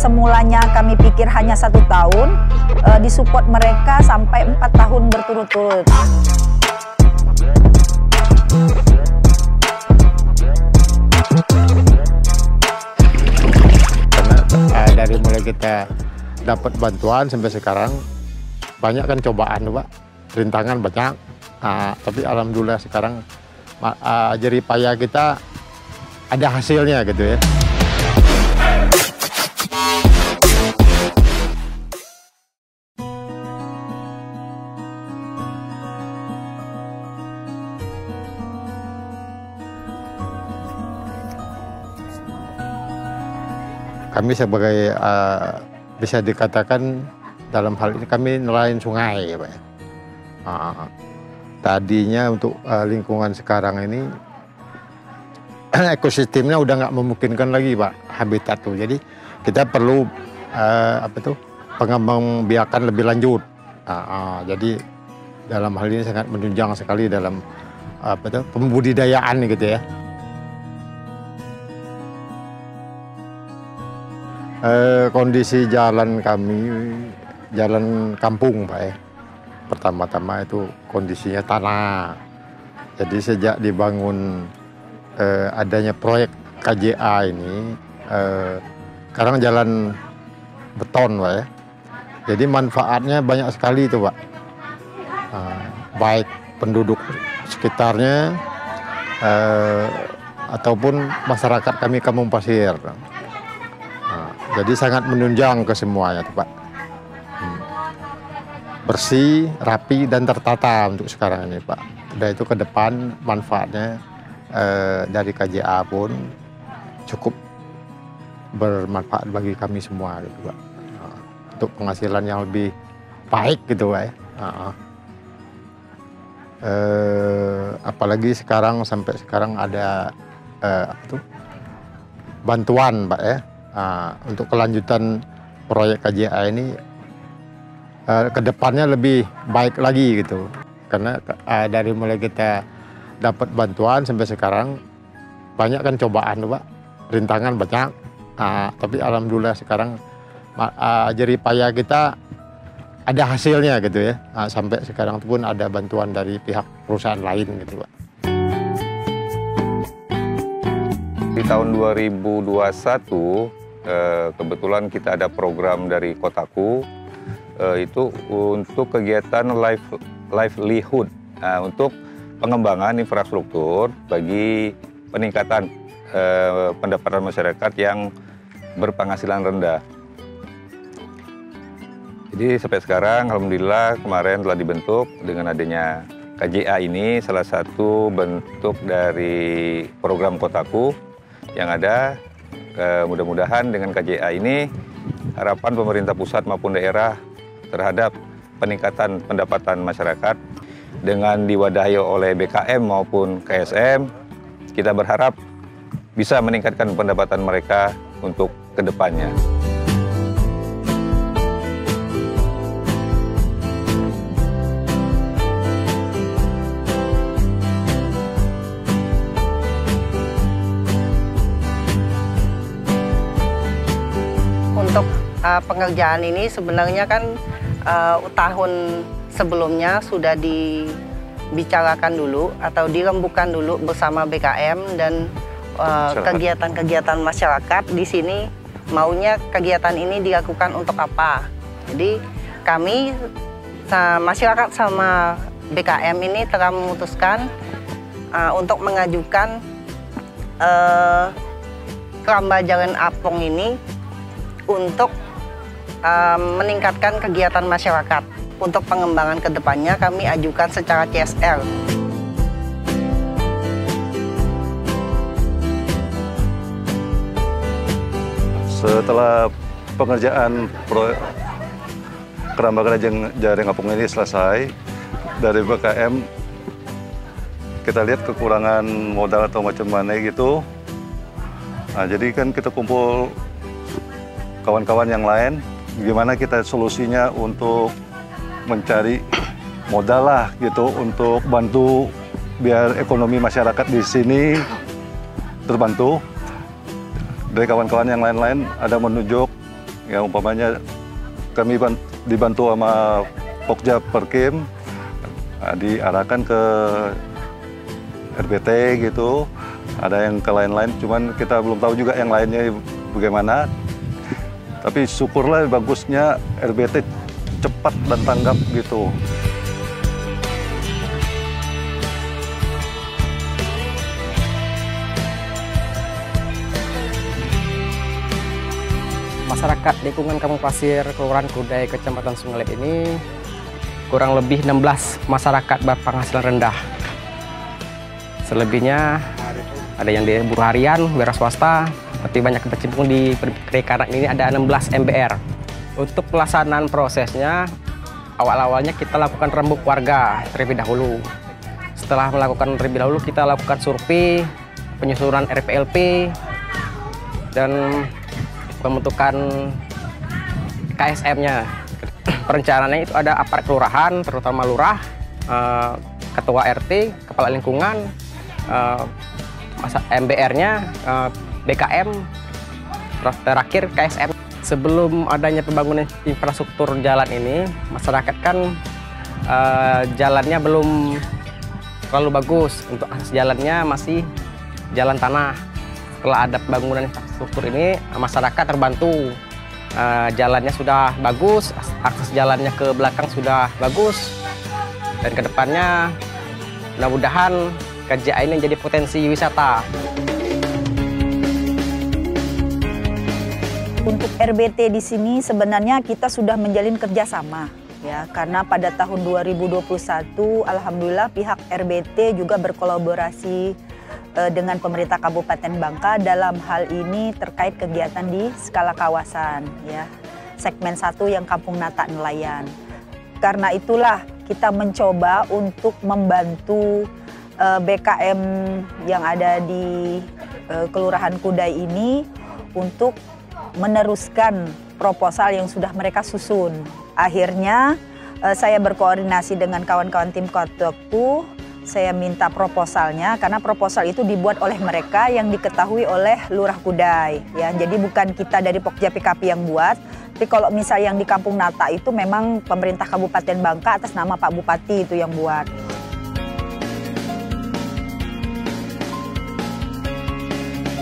semulanya kami pikir hanya 1 tahun, disupport mereka sampai 4 tahun berturut-turut. Karena dari mulai kita dapat bantuan sampai sekarang, banyak kan cobaan, Pak, rintangan banyak. Tapi alhamdulillah sekarang jerih payah kita ada hasilnya gitu ya. Kami sebagai bisa dikatakan dalam hal ini kami nelayan sungai ya Pak. Tadinya untuk lingkungan sekarang ini ekosistemnya udah nggak memungkinkan lagi Pak habitat tuh. Jadi kita perlu pengembang biakan lebih lanjut. Jadi dalam hal ini sangat menunjang sekali dalam pembudidayaan gitu ya. Kondisi jalan kami, jalan kampung Pak ya. Pertama-tama itu kondisinya tanah. Jadi sejak dibangun adanya proyek KJA ini, sekarang jalan beton Pak ya. Jadi manfaatnya banyak sekali itu Pak. Baik penduduk sekitarnya ataupun masyarakat kami Kampung Pasir. Jadi sangat menunjang ke semuanya tuh Pak. Bersih, rapi, dan tertata untuk sekarang ini Pak. Dan itu ke depan manfaatnya dari KJA pun cukup bermanfaat bagi kami semua gitu Pak. Untuk penghasilan yang lebih baik gitu Pak ya. Apalagi sekarang sampai sekarang ada bantuan Pak ya. Untuk kelanjutan proyek KJA ini kedepannya lebih baik lagi gitu. Karena dari mulai kita dapat bantuan sampai sekarang banyak kan cobaan Pak, rintangan banyak. Tapi alhamdulillah sekarang jerih payah kita ada hasilnya gitu ya. Sampai sekarang pun ada bantuan dari pihak perusahaan lain gitu Pak. Di tahun 2021 kebetulan kita ada program dari Kotaku itu untuk kegiatan livelihood, untuk pengembangan infrastruktur bagi peningkatan pendapatan masyarakat yang berpenghasilan rendah. Jadi sampai sekarang alhamdulillah kemarin telah dibentuk dengan adanya KJA ini, salah satu bentuk dari program Kotaku yang ada. Mudah-mudahan dengan KJA ini harapan pemerintah pusat maupun daerah terhadap peningkatan pendapatan masyarakat dengan diwadahi oleh BKM maupun KSM, kita berharap bisa meningkatkan pendapatan mereka untuk kedepannya. Untuk pengerjaan ini sebenarnya kan tahun sebelumnya sudah dibicarakan dulu atau dirembukan dulu bersama BKM dan kegiatan-kegiatan masyarakat di sini maunya kegiatan ini dilakukan untuk apa. Jadi kami masyarakat sama BKM ini telah memutuskan untuk mengajukan keramba jalan apung ini untuk meningkatkan kegiatan masyarakat. Untuk pengembangan kedepannya kami ajukan secara CSR. Setelah pengerjaan proyek keramba jaring apung ini selesai, dari BKM kita lihat kekurangan modal atau macam mana gitu. Nah, jadi kan kita kumpul kawan-kawan yang lain, gimana kita solusinya untuk mencari modal lah gitu untuk bantu biar ekonomi masyarakat di sini terbantu. Dari kawan-kawan yang lain-lain ada menunjuk yang umpamanya kami dibantu sama Pokja Perkim, diarahkan ke RBT gitu, ada yang ke lain-lain, cuman kita belum tahu juga yang lainnya bagaimana. Tapi syukurlah bagusnya RBT cepat dan tanggap gitu. Masyarakat lingkungan Kampung Pasir, Kelurahan Kudai, Kecamatan Sungai Liat ini kurang lebih 16 masyarakat berpenghasilan rendah. Selebihnya ada yang di buruh harian, wira swasta, tapi banyak berkecimpung di perikanan ini ada 16 MBR. Untuk pelaksanaan prosesnya, awal-awalnya kita lakukan rembuk warga terlebih dahulu. Setelah melakukan terlebih dahulu, kita lakukan survei, penyusunan RPLP, dan pembentukan KSM-nya. Perencanaannya itu ada aparat kelurahan, terutama lurah, ketua RT, kepala lingkungan, MBR-nya, BKM, terakhir KSM. Sebelum adanya pembangunan infrastruktur jalan ini, masyarakat kan jalannya belum terlalu bagus. Untuk akses jalannya masih jalan tanah. Setelah ada pembangunan infrastruktur ini, masyarakat terbantu. Jalannya sudah bagus, akses jalannya ke belakang sudah bagus. Dan kedepannya mudah-mudahan KJA ini menjadi potensi wisata. Untuk RBT di sini sebenarnya kita sudah menjalin kerjasama. Ya, karena pada tahun 2021, alhamdulillah pihak RBT juga berkolaborasi dengan pemerintah Kabupaten Bangka dalam hal ini terkait kegiatan di skala kawasan, ya, segmen 1 yang Kampung Nata Nelayan. Karena itulah kita mencoba untuk membantu BKM yang ada di Kelurahan Kudai ini untuk meneruskan proposal yang sudah mereka susun. Akhirnya saya berkoordinasi dengan kawan-kawan tim Kotakku. Saya minta proposalnya karena proposal itu dibuat oleh mereka yang diketahui oleh Lurah Kudai, ya. Jadi bukan kita dari Pokja PKP yang buat, tapi kalau misal yang di Kampung Nata itu memang pemerintah Kabupaten Bangka atas nama Pak Bupati itu yang buat.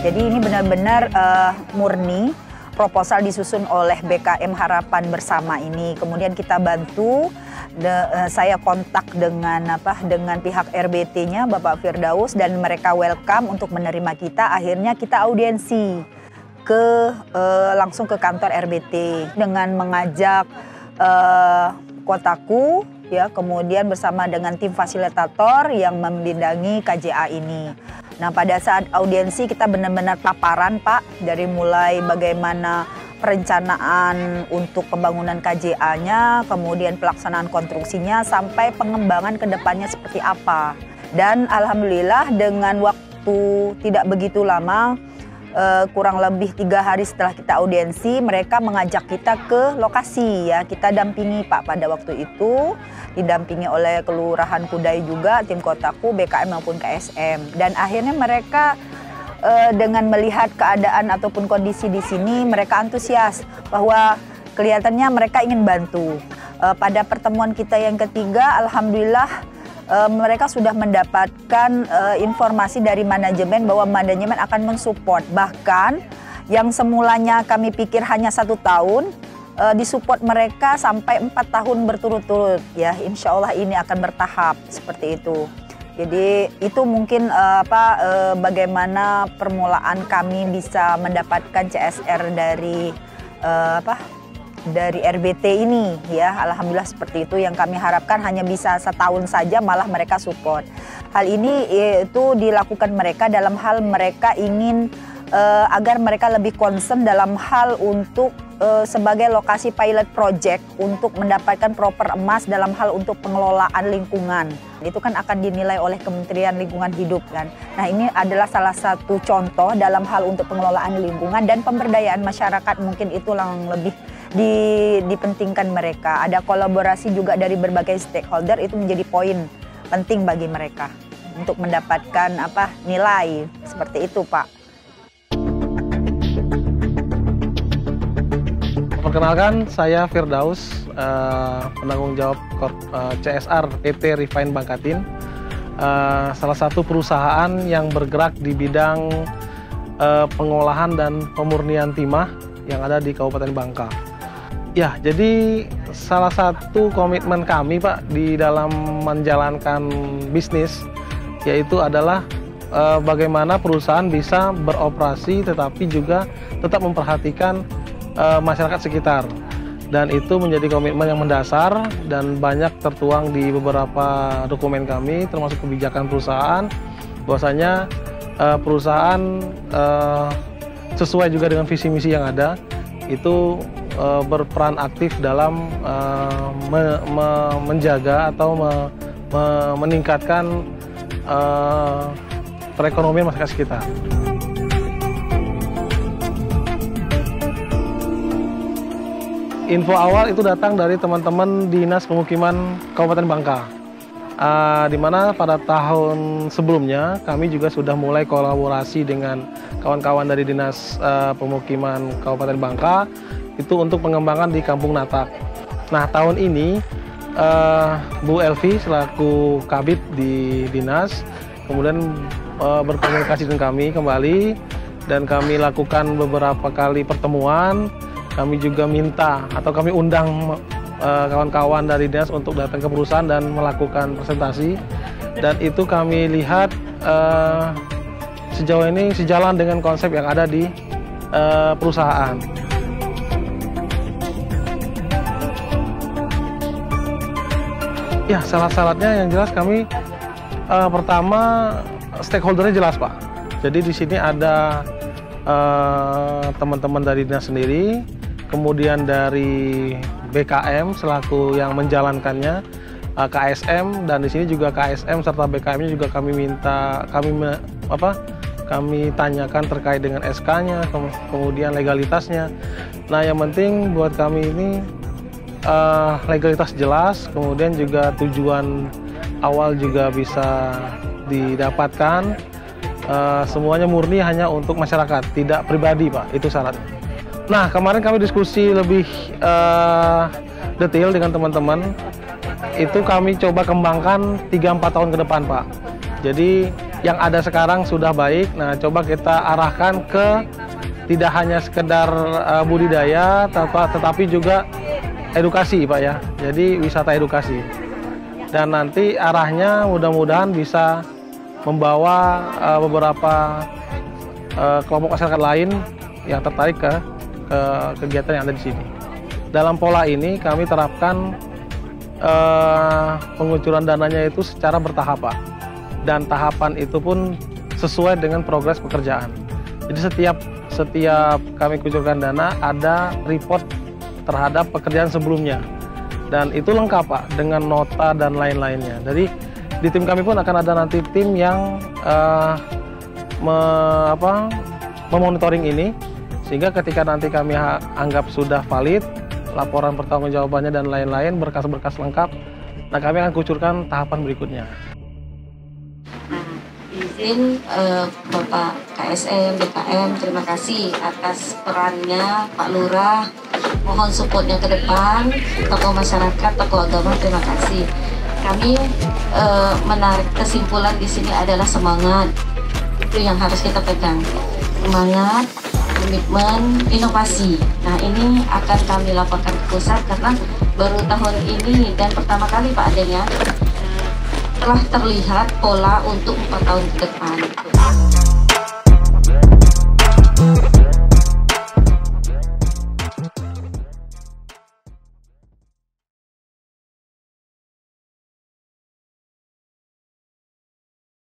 Jadi ini benar-benar murni proposal disusun oleh BKM Harapan Bersama ini. Kemudian kita bantu. Saya kontak dengan pihak RBT-nya Bapak Firdaus dan mereka welcome untuk menerima kita. Akhirnya kita audiensi langsung ke kantor RBT dengan mengajak Kotaku, ya, kemudian bersama dengan tim fasilitator yang membidangi KJA ini. Nah, pada saat audiensi kita benar-benar paparan, Pak, dari mulai bagaimana perencanaan untuk pembangunan KJA-nya, kemudian pelaksanaan konstruksinya, sampai pengembangan ke depannya seperti apa. Dan alhamdulillah dengan waktu tidak begitu lama, kurang lebih 3 hari setelah kita audiensi, mereka mengajak kita ke lokasi, ya. Kita dampingi, Pak, pada waktu itu, didampingi oleh Kelurahan Kudai juga, tim Kotaku, BKM maupun KSM. Dan akhirnya mereka dengan melihat keadaan ataupun kondisi di sini, mereka antusias bahwa kelihatannya mereka ingin bantu. Pada pertemuan kita yang ketiga, alhamdulillah mereka sudah mendapatkan informasi dari manajemen bahwa manajemen akan mensupport. Bahkan yang semulanya kami pikir hanya 1 tahun, disupport mereka sampai 4 tahun berturut-turut. Ya, insya Allah ini akan bertahap seperti itu. Jadi itu mungkin bagaimana permulaan kami bisa mendapatkan CSR dari dari RBT ini, ya. Alhamdulillah seperti itu. Yang kami harapkan hanya bisa 1 tahun saja, malah mereka support. Hal ini itu dilakukan mereka dalam hal mereka ingin agar mereka lebih concern dalam hal untuk sebagai lokasi pilot project untuk mendapatkan proper emas dalam hal untuk pengelolaan lingkungan. Itu kan akan dinilai oleh Kementerian Lingkungan Hidup, kan. Nah, ini adalah salah satu contoh dalam hal untuk pengelolaan lingkungan dan pemberdayaan masyarakat, mungkin itu yang lebih dipentingkan mereka. Ada kolaborasi juga dari berbagai stakeholder, itu menjadi poin penting bagi mereka untuk mendapatkan nilai seperti itu, Pak. Perkenalkan, saya Firdaus, penanggung jawab CSR PT Refine Bangkatin, salah satu perusahaan yang bergerak di bidang pengolahan dan pemurnian timah yang ada di Kabupaten Bangka. Ya, jadi salah satu komitmen kami, Pak, di dalam menjalankan bisnis, yaitu adalah bagaimana perusahaan bisa beroperasi tetapi juga tetap memperhatikan masyarakat sekitar. Dan itu menjadi komitmen yang mendasar dan banyak tertuang di beberapa dokumen kami, termasuk kebijakan perusahaan, bahwasanya perusahaan sesuai juga dengan visi misi yang ada, itu berperan aktif dalam menjaga atau meningkatkan perekonomian masyarakat sekitar. Info awal itu datang dari teman-teman Dinas Pemukiman Kabupaten Bangka, di mana pada tahun sebelumnya kami juga sudah mulai kolaborasi dengan kawan-kawan dari Dinas Pemukiman Kabupaten Bangka itu untuk pengembangan di Kampung Natak. Nah, tahun ini Bu Elvi selaku Kabid di Dinas kemudian berkomunikasi dengan kami kembali dan kami lakukan beberapa kali pertemuan. Kami juga minta atau kami undang kawan-kawan dari Dinas untuk datang ke perusahaan dan melakukan presentasi, dan itu kami lihat sejauh ini sejalan dengan konsep yang ada di perusahaan. Ya, syarat-syaratnya yang jelas kami pertama stakeholdernya jelas, Pak. Jadi di sini ada teman-teman dari Dinas sendiri, kemudian dari BKM selaku yang menjalankannya, KSM, dan di sini juga KSM serta BKM-nya juga kami tanyakan terkait dengan SK-nya, kemudian legalitasnya. Nah, yang penting buat kami ini legalitas jelas, kemudian juga tujuan awal juga bisa didapatkan, semuanya murni hanya untuk masyarakat, tidak pribadi, Pak, itu syaratnya. Nah, kemarin kami diskusi lebih detail dengan teman-teman, itu kami coba kembangkan 3-4 tahun ke depan, Pak. Jadi yang ada sekarang sudah baik, nah coba kita arahkan ke tidak hanya sekedar budidaya, tetapi juga edukasi, Pak, ya. Jadi wisata edukasi. Dan nanti arahnya mudah-mudahan bisa membawa beberapa kelompok masyarakat lain yang tertarik ke kegiatan yang ada di sini. Dalam pola ini kami terapkan pengucuran dananya itu secara bertahap, Pak. Dan tahapan itu pun sesuai dengan progres pekerjaan. Jadi setiap kami kucurkan dana ada report terhadap pekerjaan sebelumnya. Dan itu lengkap, Pak, dengan nota dan lain-lainnya. Jadi di tim kami pun akan ada nanti tim yang memonitoring ini, sehingga ketika nanti kami anggap sudah valid, laporan pertanggungjawabannya dan lain-lain, berkas-berkas lengkap, nah kami akan kucurkan tahapan berikutnya. Izin Bapak KSM, BKM, terima kasih atas perannya Pak Lurah. Mohon supportnya ke depan, tokoh masyarakat, tokoh agama, terima kasih. Kami menarik kesimpulan di sini adalah semangat, itu yang harus kita pegang. Semangat, komitmen, inovasi. Nah, ini akan kami laporkan ke pusat karena baru tahun ini dan pertama kali, Pak, adanya telah terlihat pola untuk 4 tahun ke depan.